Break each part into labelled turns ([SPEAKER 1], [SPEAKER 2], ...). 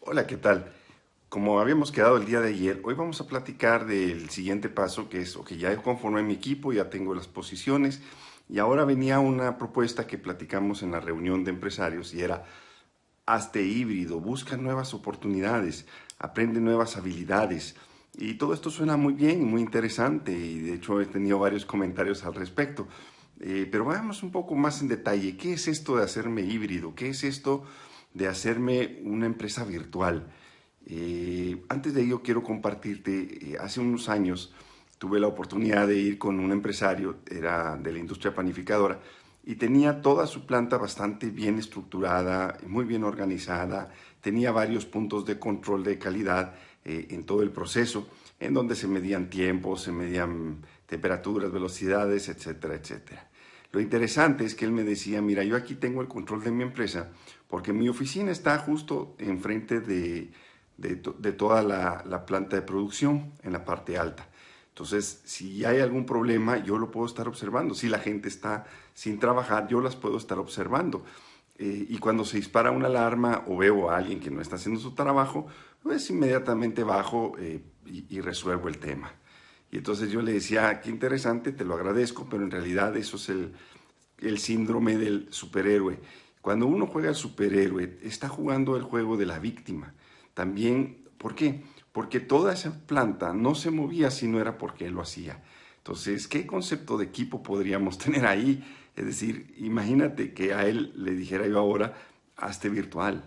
[SPEAKER 1] Hola, ¿qué tal? Como habíamos quedado el día de ayer, hoy vamos a platicar del siguiente paso, que es, ok, ya conformé mi equipo, ya tengo las posiciones, y ahora venía una propuesta que platicamos en la reunión de empresarios y era, hazte híbrido, busca nuevas oportunidades, aprende nuevas habilidades. Y todo esto suena muy bien, muy interesante, y de hecho he tenido varios comentarios al respecto. Pero vamos un poco más en detalle. ¿Qué es esto de hacerme híbrido? ¿Qué es esto de hacerme una empresa virtual? Antes de ello quiero compartirte, hace unos años tuve la oportunidad de ir con un empresario, era de la industria panificadora, y tenía toda su planta bastante bien estructurada, muy bien organizada, tenía varios puntos de control de calidad en todo el proceso, en donde se medían tiempos, se medían temperaturas, velocidades, etcétera, etcétera. Lo interesante es que él me decía, mira, yo aquí tengo el control de mi empresa porque mi oficina está justo enfrente de toda la planta de producción, en la parte alta. Entonces, si hay algún problema, yo lo puedo estar observando. Si la gente está sin trabajar, yo las puedo estar observando. Y cuando se dispara una alarma o veo a alguien que no está haciendo su trabajo, pues inmediatamente bajo y resuelvo el tema. Y entonces yo le decía, qué interesante, te lo agradezco, pero en realidad eso es el síndrome del superhéroe. Cuando uno juega al superhéroe, está jugando el juego de la víctima. También, ¿por qué? Porque toda esa planta no se movía si no era porque él lo hacía. Entonces, ¿qué concepto de equipo podríamos tener ahí? Es decir, imagínate que a él le dijera yo ahora, hazte virtual.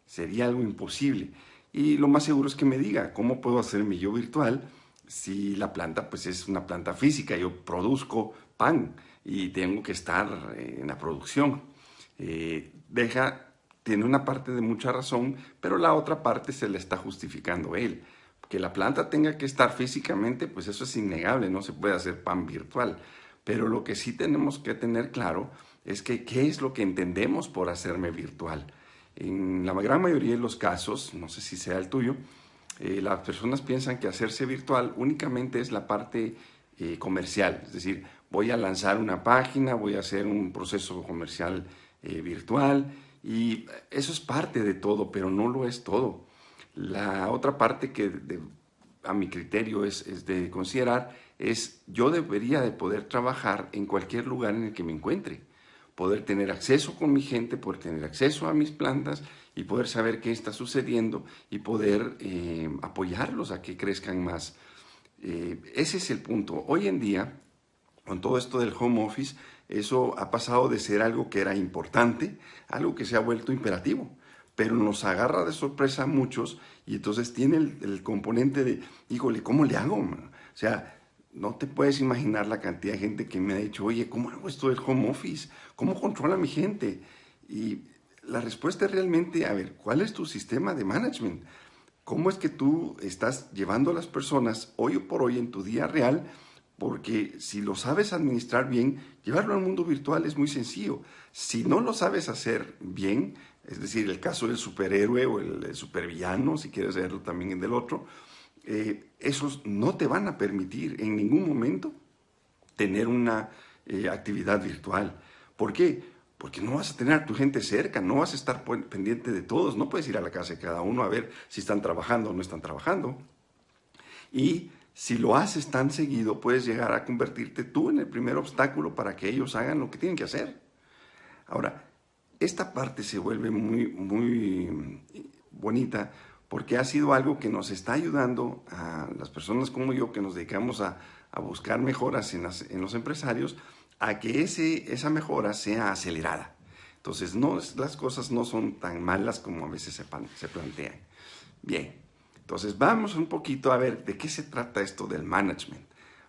[SPEAKER 1] Sería algo imposible. Y lo más seguro es que me diga, ¿cómo puedo hacerme yo virtual si la planta pues es una planta física? Yo produzco pan y tengo que estar en la producción. Tiene una parte de mucha razón, pero la otra parte se le está justificando él. Que la planta tenga que estar físicamente, pues eso es innegable, no se puede hacer pan virtual. Pero lo que sí tenemos que tener claro es que qué es lo que entendemos por hacerme virtual. En la gran mayoría de los casos, no sé si sea el tuyo, las personas piensan que hacerse virtual únicamente es la parte comercial, es decir, voy a lanzar una página, voy a hacer un proceso comercial virtual y eso es parte de todo, pero no lo es todo. La otra parte que a mi criterio es de considerar es yo debería de poder trabajar en cualquier lugar en el que me encuentre, poder tener acceso con mi gente, poder tener acceso a mis plantas y poder saber qué está sucediendo y poder apoyarlos a que crezcan más. Ese es el punto. Hoy en día, con todo esto del home office, eso ha pasado de ser algo que era importante, algo que se ha vuelto imperativo, pero nos agarra de sorpresa a muchos y entonces tiene el componente de, híjole, ¿cómo le hago, man? O sea, no te puedes imaginar la cantidad de gente que me ha dicho, oye, ¿cómo hago esto del home office? ¿Cómo controla a mi gente? Y la respuesta es realmente, a ver, ¿cuál es tu sistema de management? ¿Cómo es que tú estás llevando a las personas hoy por hoy en tu día real? Porque si lo sabes administrar bien, llevarlo al mundo virtual es muy sencillo. Si no lo sabes hacer bien, es decir, el caso del superhéroe o el supervillano, si quieres verlo también del otro, esos no te van a permitir en ningún momento tener una actividad virtual. ¿Por qué? Porque no vas a tener a tu gente cerca, no vas a estar pendiente de todos, no puedes ir a la casa de cada uno a ver si están trabajando o no están trabajando. Y si lo haces tan seguido, puedes llegar a convertirte tú en el primer obstáculo para que ellos hagan lo que tienen que hacer. Ahora, esta parte se vuelve muy bonita porque ha sido algo que nos está ayudando a las personas como yo que nos dedicamos a buscar mejoras en los empresarios a que esa mejora sea acelerada. Entonces, no, las cosas no son tan malas como a veces se plantean. Bien, entonces vamos un poquito a ver de qué se trata esto del management.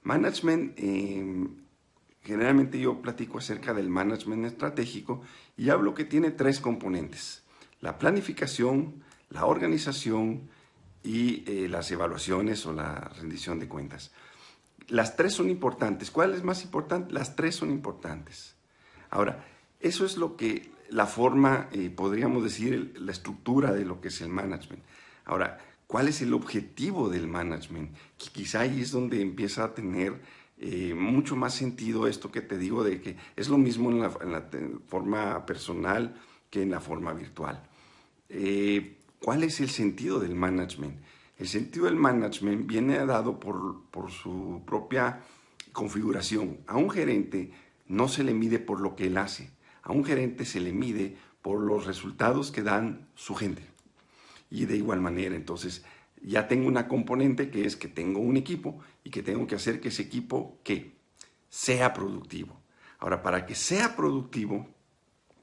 [SPEAKER 1] Management, generalmente yo platico acerca del management estratégico y hablo que tiene tres componentes. La planificación, la organización y las evaluaciones o la rendición de cuentas. Las tres son importantes. ¿Cuál es más importante? Las tres son importantes. Ahora, eso es lo que, la forma, podríamos decir, la estructura de lo que es el management. Ahora, ¿cuál es el objetivo del management? Que quizá ahí es donde empieza a tener mucho más sentido esto que te digo de que es lo mismo en la forma personal que en la forma virtual. ¿Cuál es el sentido del management? El sentido del management viene dado por su propia configuración. A un gerente no se le mide por lo que él hace. A un gerente se le mide por los resultados que dan su gente. Y de igual manera, entonces, ya tengo una componente que es que tengo un equipo y que tengo que hacer que ese equipo ¿qué? Sea productivo. Ahora, para que sea productivo,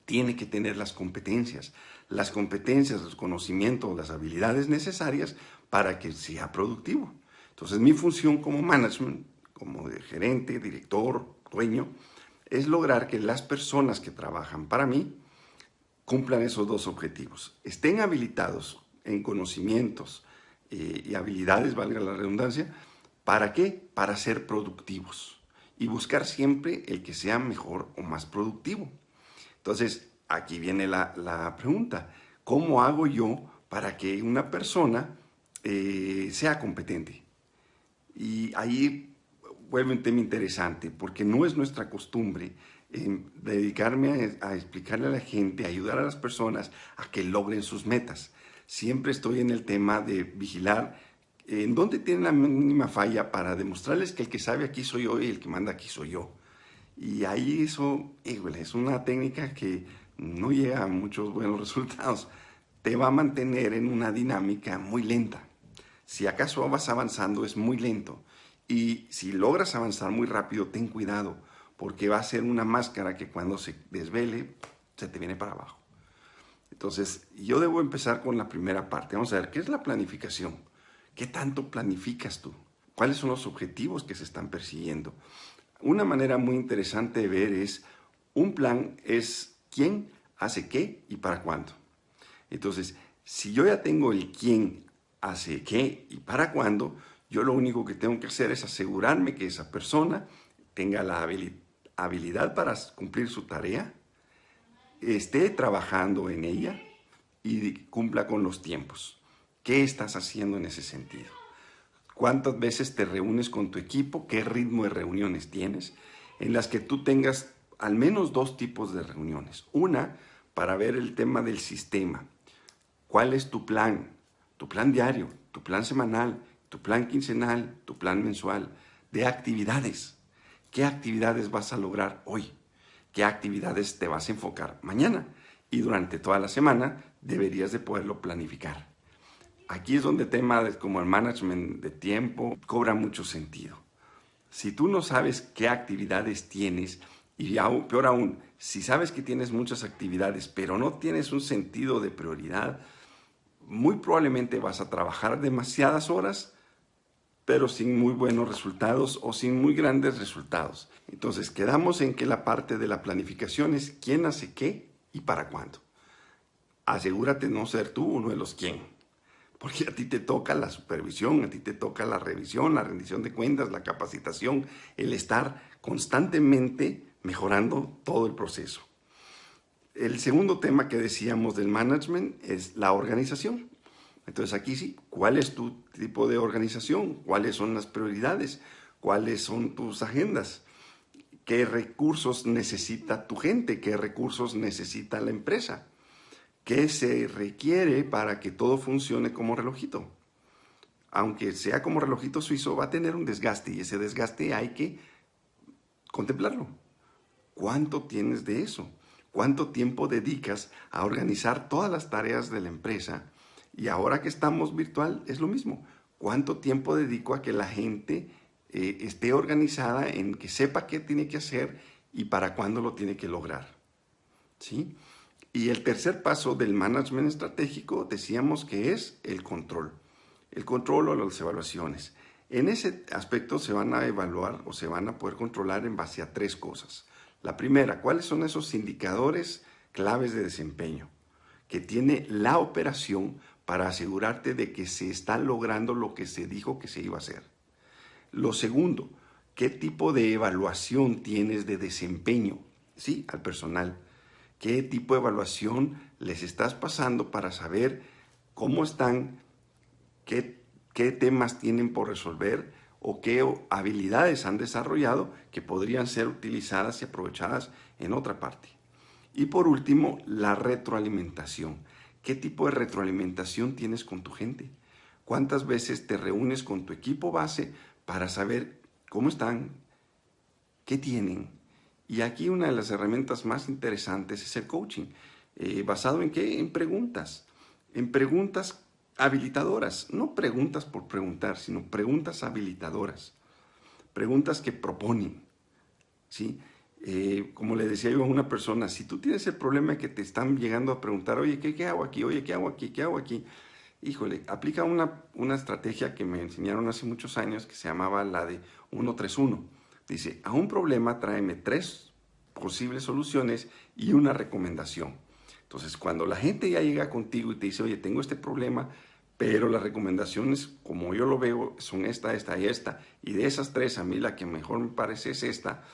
[SPEAKER 1] tiene que tener las competencias, los conocimientos, las habilidades necesarias para que sea productivo. Entonces, mi función como management, como de gerente, director, dueño, es lograr que las personas que trabajan para mí cumplan esos dos objetivos. Estén habilitados en conocimientos y habilidades, valga la redundancia, ¿para qué? Para ser productivos y buscar siempre el que sea mejor o más productivo. Entonces, aquí viene la pregunta, ¿cómo hago yo para que una persona sea competente? Y ahí vuelve un tema interesante, porque no es nuestra costumbre dedicarme a explicarle a la gente, a ayudar a las personas a que logren sus metas. Siempre estoy en el tema de vigilar en dónde tienen la mínima falla para demostrarles que el que sabe aquí soy yo y el que manda aquí soy yo. Y ahí eso, es una técnica que no llega a muchos buenos resultados. Te va a mantener en una dinámica muy lenta. Si acaso vas avanzando, es muy lento. Y si logras avanzar muy rápido, ten cuidado, porque va a ser una máscara que cuando se desvele, se te viene para abajo. Entonces, yo debo empezar con la primera parte. Vamos a ver, ¿qué es la planificación? ¿Qué tanto planificas tú? ¿Cuáles son los objetivos que se están persiguiendo? Una manera muy interesante de ver es, un plan es quién hace qué y para cuándo. Entonces, si yo ya tengo el quién hace qué y para cuándo, yo lo único que tengo que hacer es asegurarme que esa persona tenga la habilidad para cumplir su tarea, esté trabajando en ella y cumpla con los tiempos. ¿Qué estás haciendo en ese sentido? ¿Cuántas veces te reúnes con tu equipo? ¿Qué ritmo de reuniones tienes? En las que tú tengas al menos dos tipos de reuniones. Una, para ver el tema del sistema. ¿Cuál es tu plan? Tu plan diario, tu plan semanal, tu plan quincenal, tu plan mensual de actividades. ¿Qué actividades vas a lograr hoy? ¿Qué actividades te vas a enfocar mañana? Y durante toda la semana deberías de poderlo planificar. Aquí es donde temas como el management de tiempo cobra mucho sentido. Si tú no sabes qué actividades tienes, y peor aún, si sabes que tienes muchas actividades, pero no tienes un sentido de prioridad, muy probablemente vas a trabajar demasiadas horas, pero sin muy buenos resultados o sin muy grandes resultados. Entonces, quedamos en que la parte de la planificación es quién hace qué y para cuándo. Asegúrate no ser tú uno de los quién. Porque a ti te toca la supervisión, a ti te toca la revisión, la rendición de cuentas, la capacitación, el estar constantemente mejorando todo el proceso. El segundo tema que decíamos del management es la organización. Entonces aquí sí, ¿cuál es tu tipo de organización? ¿Cuáles son las prioridades? ¿Cuáles son tus agendas? ¿Qué recursos necesita tu gente? ¿Qué recursos necesita la empresa? ¿Qué se requiere para que todo funcione como relojito? Aunque sea como relojito suizo, va a tener un desgaste y ese desgaste hay que contemplarlo. ¿Cuánto tienes de eso? ¿Cuánto tiempo dedicas a organizar todas las tareas de la empresa? Y ahora que estamos virtual es lo mismo. ¿Cuánto tiempo dedico a que la gente esté organizada en que sepa qué tiene que hacer y para cuándo lo tiene que lograr? ¿Sí? Y el tercer paso del management estratégico decíamos que es el control. El control o las evaluaciones. En ese aspecto se van a evaluar o se van a poder controlar en base a tres cosas. La primera, ¿cuáles son esos indicadores claves de desempeño que tiene la operación para asegurarte de que se está logrando lo que se dijo que se iba a hacer? Lo segundo, ¿qué tipo de evaluación tienes de desempeño? Sí, al personal. ¿Qué tipo de evaluación les estás pasando para saber cómo están, qué temas tienen por resolver o qué habilidades han desarrollado que podrían ser utilizadas y aprovechadas en otra parte? Y por último, la retroalimentación. ¿Qué tipo de retroalimentación tienes con tu gente? ¿Cuántas veces te reúnes con tu equipo base para saber cómo están, qué tienen? Y aquí una de las herramientas más interesantes es el coaching. ¿Basado en qué? En preguntas habilitadoras, no preguntas por preguntar, sino preguntas habilitadoras, preguntas que proponen, ¿sí? Como le decía yo a una persona, si tú tienes el problema de que te están llegando a preguntar, oye, ¿qué hago aquí? Oye, ¿qué hago aquí? ¿Qué hago aquí? Híjole, aplica una estrategia que me enseñaron hace muchos años que se llamaba la de 1-3-1. Dice, a un problema tráeme 3 posibles soluciones y una recomendación. Entonces, cuando la gente ya llega contigo y te dice, oye, tengo este problema, pero las recomendaciones, como yo lo veo, son esta, esta y esta, y de esas 3, a mí la que mejor me parece es esta,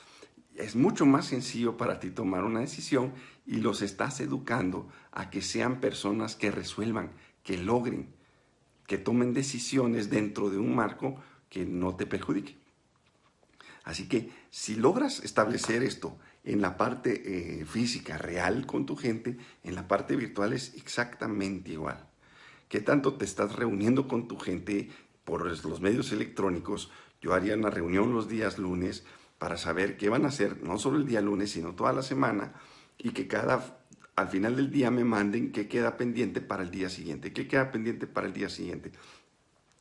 [SPEAKER 1] es mucho más sencillo para ti tomar una decisión y los estás educando a que sean personas que resuelvan, que logren, que tomen decisiones dentro de un marco que no te perjudique. Así que si logras establecer esto en la parte física, real con tu gente, en la parte virtual es exactamente igual. ¿Qué tanto te estás reuniendo con tu gente por los medios electrónicos? Yo haría una reunión los días lunes para saber qué van a hacer, no solo el día lunes, sino toda la semana, y que al final del día me manden qué queda pendiente para el día siguiente, qué queda pendiente para el día siguiente.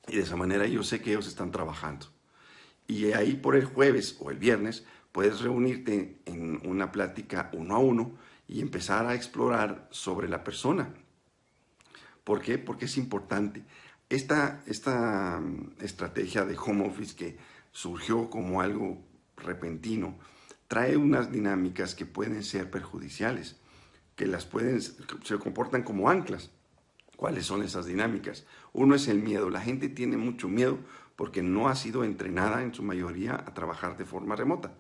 [SPEAKER 1] Y de esa manera yo sé que ellos están trabajando. Y ahí por el jueves o el viernes puedes reunirte en una plática 1-a-1 y empezar a explorar sobre la persona. ¿Por qué? Porque es importante. Esta estrategia de home office que surgió como algo repentino, trae unas dinámicas que pueden ser perjudiciales, que se comportan como anclas. ¿Cuáles son esas dinámicas? Uno es el miedo. La gente tiene mucho miedo porque no ha sido entrenada en su mayoría a trabajar de forma remota.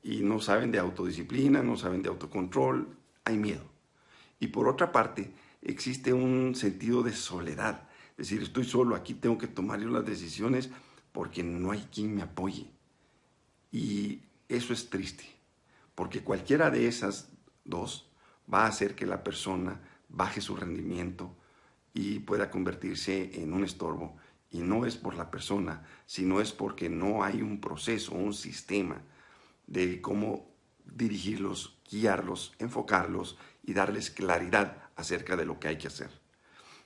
[SPEAKER 1] Y no saben de autodisciplina, no saben de autocontrol, hay miedo. Y por otra parte, existe un sentido de soledad. Es decir, estoy solo, aquí tengo que tomar yo las decisiones porque no hay quien me apoye. Y eso es triste, porque cualquiera de esas dos va a hacer que la persona baje su rendimiento y pueda convertirse en un estorbo. Y no es por la persona, sino es porque no hay un proceso, un sistema de cómo dirigirlos, guiarlos, enfocarlos y darles claridad acerca de lo que hay que hacer.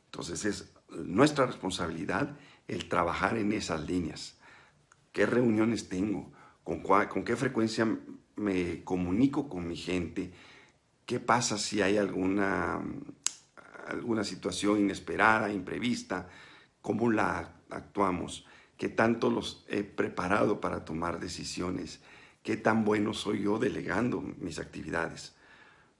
[SPEAKER 1] Entonces es nuestra responsabilidad el trabajar en esas líneas. ¿Qué reuniones tengo? ¿Con qué frecuencia me comunico con mi gente? ¿Qué pasa si hay alguna situación inesperada, imprevista? ¿Cómo la actuamos? ¿Qué tanto los he preparado para tomar decisiones? ¿Qué tan bueno soy yo delegando mis actividades?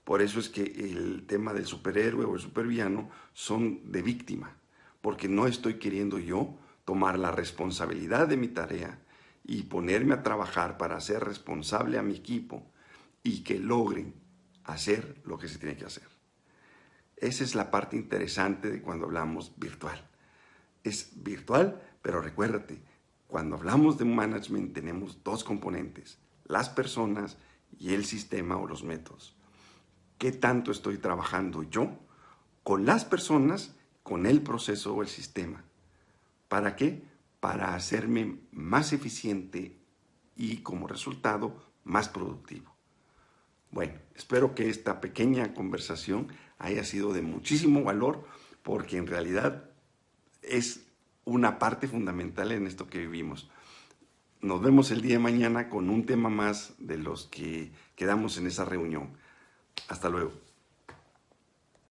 [SPEAKER 1] Por eso es que el tema del superhéroe o el supervillano son de víctima, porque no estoy queriendo yo tomar la responsabilidad de mi tarea y ponerme a trabajar para ser responsable a mi equipo y que logren hacer lo que se tiene que hacer. Esa es la parte interesante de cuando hablamos virtual. Es virtual, pero recuérdate, cuando hablamos de management tenemos 2 componentes, las personas y el sistema o los métodos. ¿Qué tanto estoy trabajando yo con las personas, con el proceso o el sistema? ¿Para qué? Para hacerme más eficiente y como resultado más productivo. Bueno, espero que esta pequeña conversación haya sido de muchísimo valor porque en realidad es una parte fundamental en esto que vivimos. Nos vemos el día de mañana con un tema más de los que quedamos en esa reunión. Hasta luego.